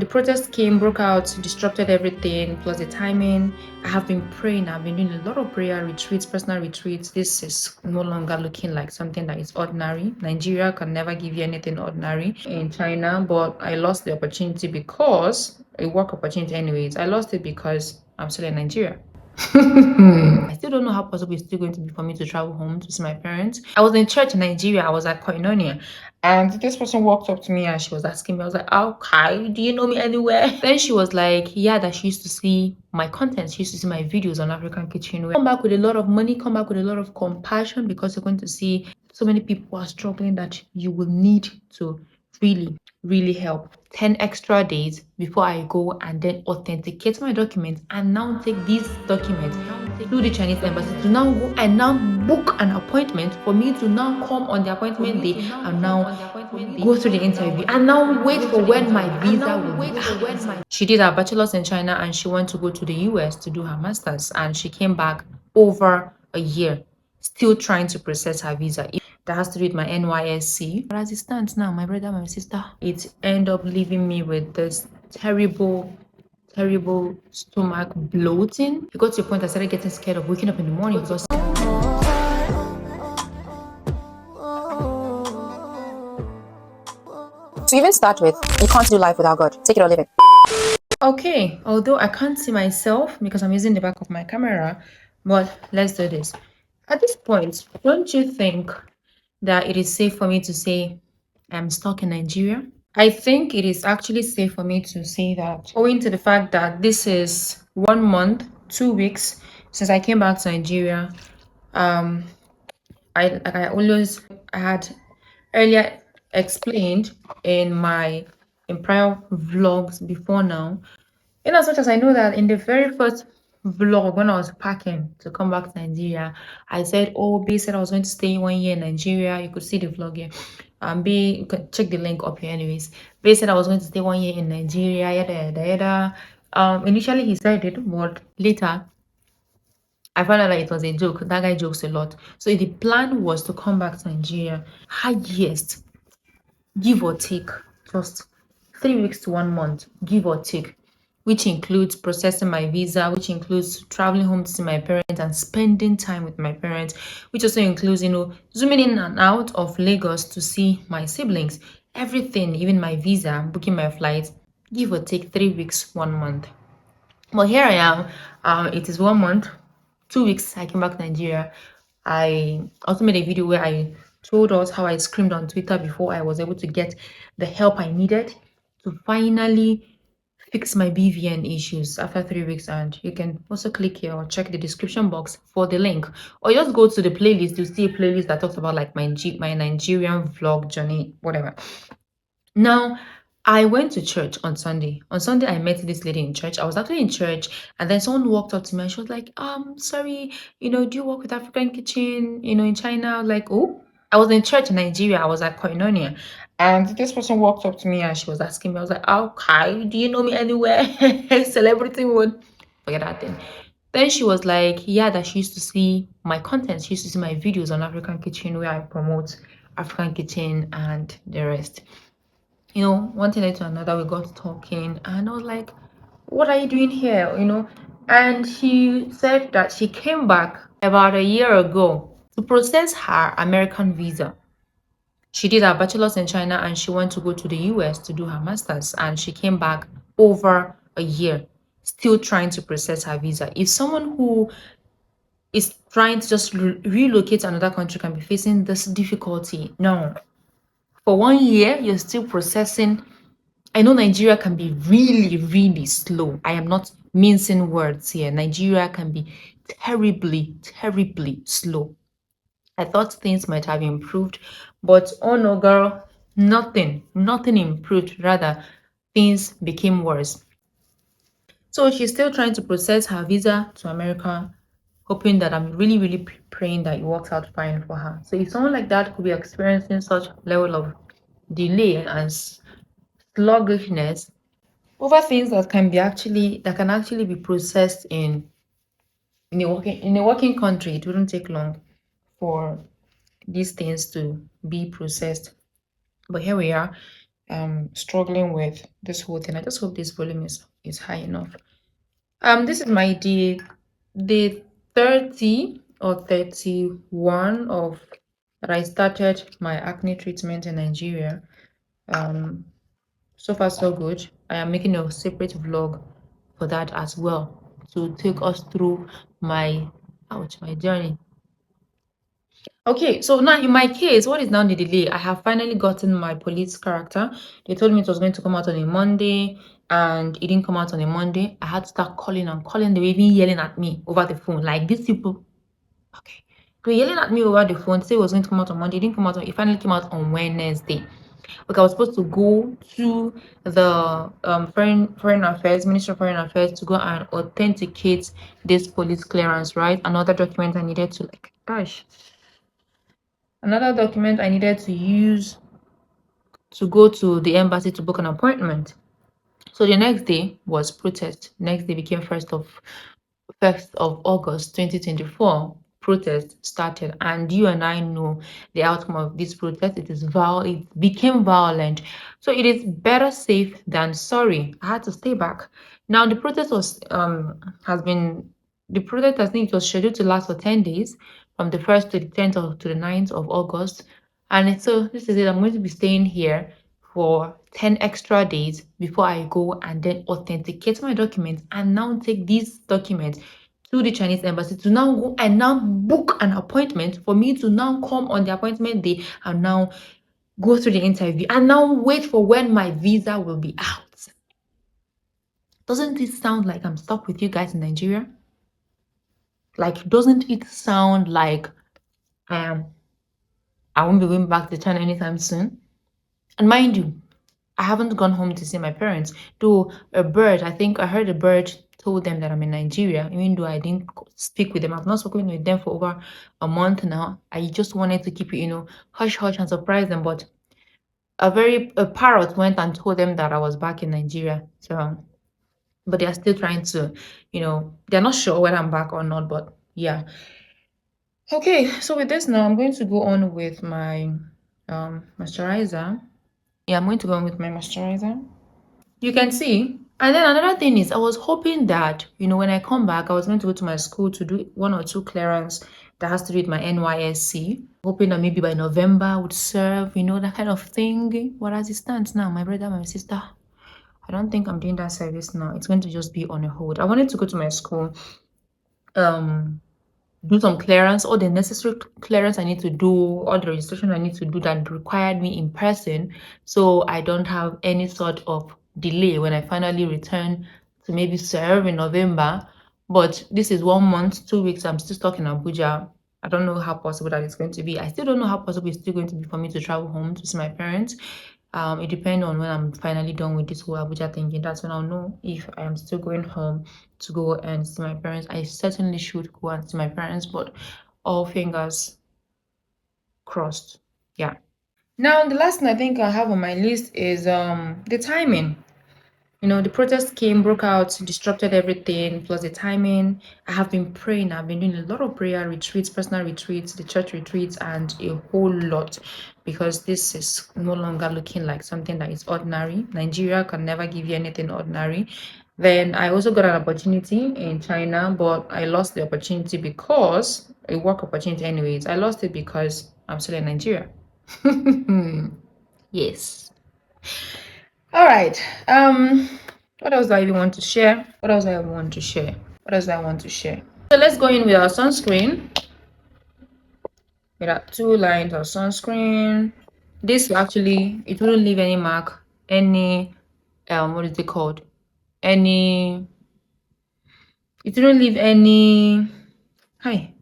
The protest came, broke out, disrupted everything, plus the timing. I have been praying. I've been doing a lot of prayer retreats, personal retreats. This is no longer looking like something that is ordinary. Nigeria can never give you anything ordinary in China, but I lost the opportunity because a work opportunity, anyways. I lost it because I'm still in Nigeria. I still don't know how possible it's still going to be for me to travel home to see my parents. I was in church in Nigeria. I was at Koinonia. And this person walked up to me and she was asking me, I was like, okay, do you know me anywhere? Then she was like, yeah, that she used to see my content. She used to see my videos on African Kitchen. Come back with a lot of money, come back with a lot of compassion because you're going to see so many people are struggling that you will need to really help. 10 extra days before I go and then authenticate my documents and now take these documents to the Chinese embassy to now go and now book an appointment for me to now come on the appointment day and now go through the interview and now wait for when my visa will be out. She did her bachelor's in China and she went to go to the US to do her master's and she came back over a year still trying to process her visa. That has to do with my NYSC. But as it stands now, my brother, my sister, it ended up leaving me with this terrible stomach bloating. It got to a point I started getting scared of waking up in the morning because To even start with, you can't do life without God. Take it or leave it. okay, although I can't see myself because I'm using the back of my camera, but let's do this. At this point, don't you think that it is safe for me to say I'm stuck in Nigeria? I think it is actually safe for me to say that, owing to the fact that this is 1 month, 2 weeks since I came back to Nigeria. Um, I had earlier explained in prior vlogs before now. In as much as I know that in the very first vlog when I was packing to come back to Nigeria, I said, "Oh, B said I was going to stay 1 year in Nigeria." You could see the vlog here. B, you can check the link up here, anyways. B said I was going to stay 1 year in Nigeria. Yada yada yada. Initially he said it, but later I found out that it was a joke. That guy jokes a lot. So the plan was to come back to Nigeria, highest, give or take, just 3 weeks to 1 month, give or take, which includes processing my visa, which includes traveling home to see my parents and spending time with my parents, which also includes, zooming in and out of Lagos to see my siblings, everything, even my visa, booking my flight, give or take 3 weeks, 1 month. But here I am. It is 1 month, 2 weeks. I came back to Nigeria. I also made a video where I told us how I screamed on Twitter before I was able to get the help I needed to finally fix my BVN issues after 3 weeks. And you can also click here or check the description box for the link, or just go to the playlist. You see a playlist that talks about like my Nigerian vlog journey, whatever. Now, I went to church on Sunday. On Sunday, I met this lady in church. I was actually in church, and then someone walked up to me and she was like, sorry, do you work with African Kitchen, in China? I was like, oh, I was in church in Nigeria. I was at Koinonia. And this person walked up to me and she was asking me, I was like, okay, do you know me anywhere? Celebrity would forget that thing. Then she was like, yeah, that she used to see my content. She used to see my videos on African Kitchen where I promote African Kitchen and the rest. One thing led to another, we got talking, and I was like, what are you doing here? And she said that she came back about a year ago to process her American visa. She did her bachelor's in China and she went to go to the US to do her master's, and she came back over a year still trying to process her visa. If someone who is trying to just relocate to another country can be facing this difficulty, no. For 1 year, you're still processing. I know Nigeria can be really slow. I am not mincing words here. Nigeria can be terribly slow. I thought things might have improved, but oh no, girl, nothing improved. Rather, things became worse. So she's still trying to process her visa to America, hoping that I'm really praying that it works out fine for her. So if someone like that could be experiencing such level of delay and sluggishness over things that can actually be processed in a working country, it wouldn't take long for these things to be processed. But here we are. struggling with this whole thing. I just hope this volume is high enough. This is my day 30 or 31 of that I started my acne treatment in Nigeria. Um, so far so good. I am making a separate vlog for that as well to take us through my journey. Okay, so now in my case, what is now the delay? I have finally gotten my police character. They told me it was going to come out on a Monday, and it didn't come out on a Monday. I had to start calling and calling. They were even yelling at me over the phone. Like these people, okay. They were yelling at me over the phone, say it was going to come out on Monday. It didn't come out it finally came out on Wednesday. Like I was supposed to go to the foreign affairs, Ministry of Foreign Affairs, to go and authenticate this police clearance, right? Another document I needed to another document I needed to use to go to the embassy to book an appointment. So the next day was protest. Next day became first of August 2024. Protest started, and you and I know the outcome of this protest. It became violent. So it is better safe than sorry. I had to stay back. Now the protest has been the protest, I think it was scheduled to last for 10 days, from the 1st to the 10th to the 9th of August. So this is it. I'm going to be staying here for 10 extra days before I go and then authenticate my documents and now take these documents to the Chinese embassy to now go and now book an appointment for me to now come on the appointment day and now go through the interview and now wait for when my visa will be out. Doesn't it sound like I'm stuck with you guys in Nigeria? Like, doesn't it sound like I won't be going back to China anytime soon? And mind you, I haven't gone home to see my parents. Though I think I heard a bird told them that I'm in Nigeria, even though I didn't speak with them. I've not spoken with them for over a month now. I just wanted to keep it, hush hush and surprise them. But a parrot went and told them that I was back in Nigeria. So, but they are still trying to, they're not sure whether I'm back or not. But yeah. Okay, so with this now, I'm going to go on with my moisturizer. Yeah, I'm going to go on with my moisturizer. You can see. And then another thing is, I was hoping that, when I come back, I was going to go to my school to do 1 or 2 clearance that has to do with my NYSC. Hoping that maybe by November I would serve, that kind of thing. But as it stands now, my brother, my sister, I don't think I'm doing that service now. It's going to just be on a hold. I wanted to go to my school, do some clearance, all the necessary clearance I need to do, all the registration I need to do that required me in person, so I don't have any sort of delay when I finally return to maybe serve in November. But this is 1 month, 2 weeks, I'm still stuck in Abuja. I don't know how possible that is going to be. I still don't know how possible it's still going to be for me to travel home to see my parents. It depends on when I'm finally done with this whole Abuja thinking. That's when I'll know if I am still going home to go and see my parents. I certainly should go and see my parents, but all fingers crossed. Yeah. Now the last thing I think I have on my list is the timing. The protest broke out, disrupted everything, plus the timing. I have been praying. I've been doing a lot of prayer retreats, personal retreats, the church retreats, and a whole lot, because this is no longer looking like something that is ordinary. Nigeria can never give you anything ordinary. Then I also got an opportunity in China, but I lost the opportunity because a work opportunity anyways. I lost it because I'm still in Nigeria. Yes. All right. What else do I even want to share? What else do I want to share? What else do I want to share? So let's go in with our sunscreen. With our 2 lines of sunscreen. This actually, it wouldn't leave any mark, any what is it called? It wouldn't leave any. Hi.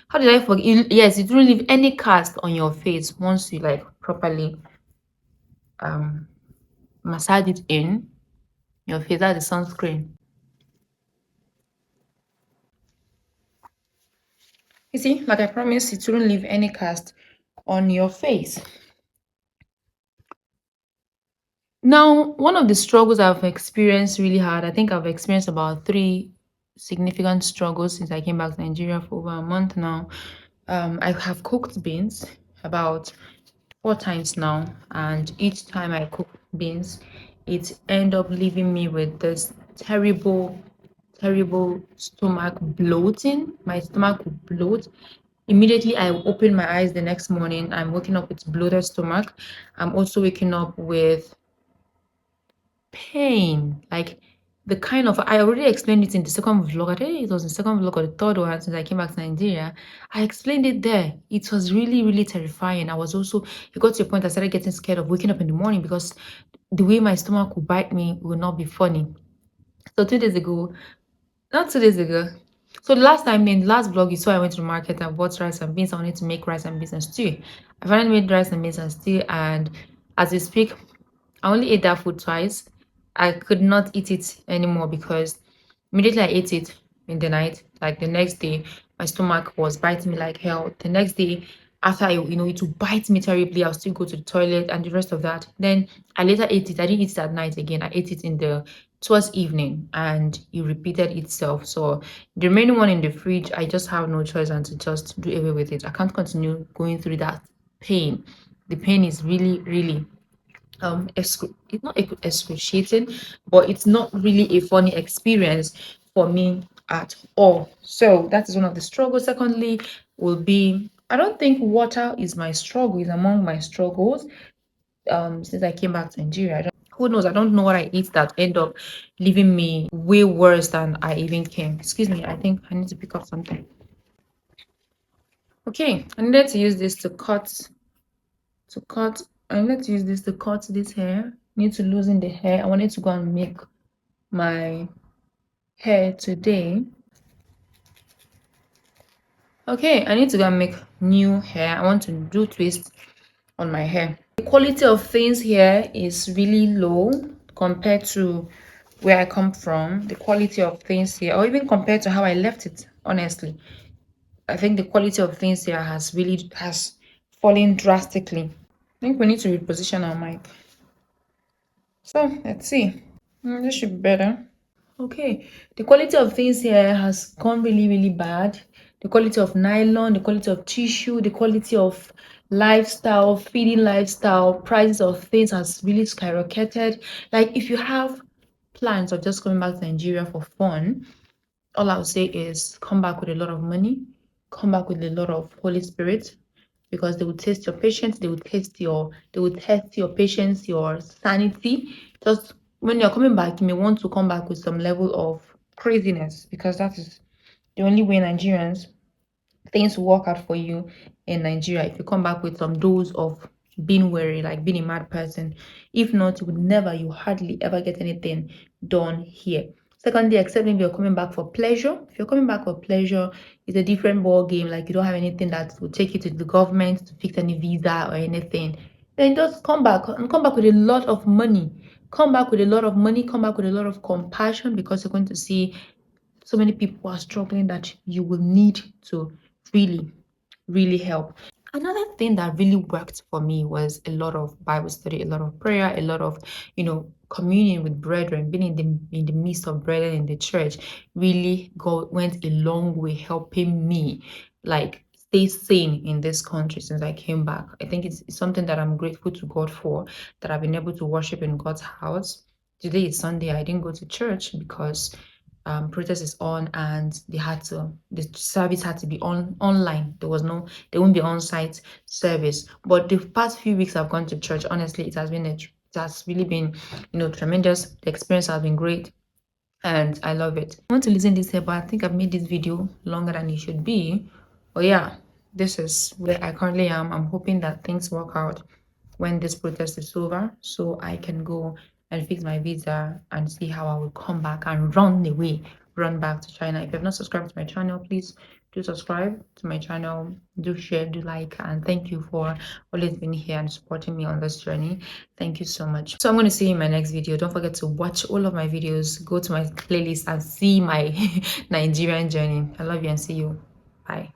How did I forget? Yes, it wouldn't leave any cast on your face once you properly massage it in your face. That's the sunscreen. You see, like I promised, it wouldn't leave any cast on your face. Now, one of the struggles I've experienced really hard, I think I've experienced about 3 significant struggles since I came back to Nigeria for over a month now. I have cooked beans, about 4 times now, and each time I cook beans, it end up leaving me with this terrible stomach bloating. My stomach will bloat. Immediately I open my eyes the next morning, I'm waking up with bloated stomach. I'm also waking up with pain, like the kind of, I already explained it in the second vlog. I think it was the second vlog or the third one since I came back to Nigeria. I explained it there. It was really terrifying. I was also, it got to a point I started getting scared of waking up in the morning because the way my stomach would bite me will not be funny. So 2 days ago, not 2 days ago. So the last time in the last vlog you saw, I went to the market and bought rice and beans. I wanted to make rice and beans and stew. I finally made rice and beans and stew, and as we speak, I only ate that food twice. I could not eat it anymore because immediately I ate it in the night, like the next day, my stomach was biting me like hell. The next day, after it would bite me terribly, I'll still go to the toilet and the rest of that. Then I later ate it. I didn't eat it at night again. I ate it towards evening, and it repeated itself. So the remaining one in the fridge, I just have no choice than to just do away with it. I can't continue going through that pain. The pain is really it's not excruciating, but it's not really a funny experience for me at all. So that is one of the struggles. Secondly, will be, I don't think water is my struggle, is among my struggles. Since I came back to Nigeria, who knows, I don't know what I eat that end up leaving me way worse than I even came. Excuse me, I think I need to pick up something. Okay, I needed to use this to cut I need to use this to cut this hair. Need to loosen the hair. I wanted to go and make my hair today. Okay, I need to go and make new hair. I want to do twist on my hair. The quality of things here is really low compared to where I come from. The quality of things here, or even compared to how I left it, honestly, I think the quality of things here has fallen drastically. I think we need to reposition our mic. So let's see. This should be better. Okay, the quality of things here has gone really bad. The quality of nylon, the quality of tissue, the quality of lifestyle, feeding lifestyle, prices of things has really skyrocketed. Like if you have plans of just coming back to Nigeria for fun, all I would say is come back with a lot of money, come back with a lot of Holy Spirit, because they will test your patience, they will test your patience, your sanity. Just when you're coming back, you may want to come back with some level of craziness, because that is the only way Nigerians things will work out for you in Nigeria. If you come back with some dose of being wary, like being a mad person, if not, you hardly ever get anything done here. Secondly, except if you're coming back for pleasure. If you're coming back for pleasure, it's a different ball game. Like you don't have anything that will take you to the government to fix any visa or anything. Then just come back and come back with a lot of money. Come back with a lot of money, come back with a lot of compassion, because you're going to see so many people are struggling that you will need to really help. Another thing that really worked for me was a lot of Bible study, a lot of prayer, a lot of communion with brethren, being in the midst of brethren in the church. Really went a long way helping me like stay sane in this country since I came back. I think it's something that I'm grateful to God for, that I've been able to worship in God's house. Today is Sunday. I didn't go to church because protest is on, and the service had to be online. They won't be on-site service. But the past few weeks I've gone to church. Honestly, it has really been tremendous. The experience has been great, and I love it. I want to listen this here, but I think I've made this video longer than it should be. But yeah, this is where I currently am. I'm hoping that things work out when this protest is over, so I can go and fix my visa and see how I will come back and run back to China. If you have not subscribed to my channel, please do subscribe to my channel, do share, do like, and thank you for always being here and supporting me on this journey. Thank you so much. So I'm going to see you in my next video. Don't forget to watch all of my videos, go to my playlist and see my Nigerian journey. I love you and see you. Bye.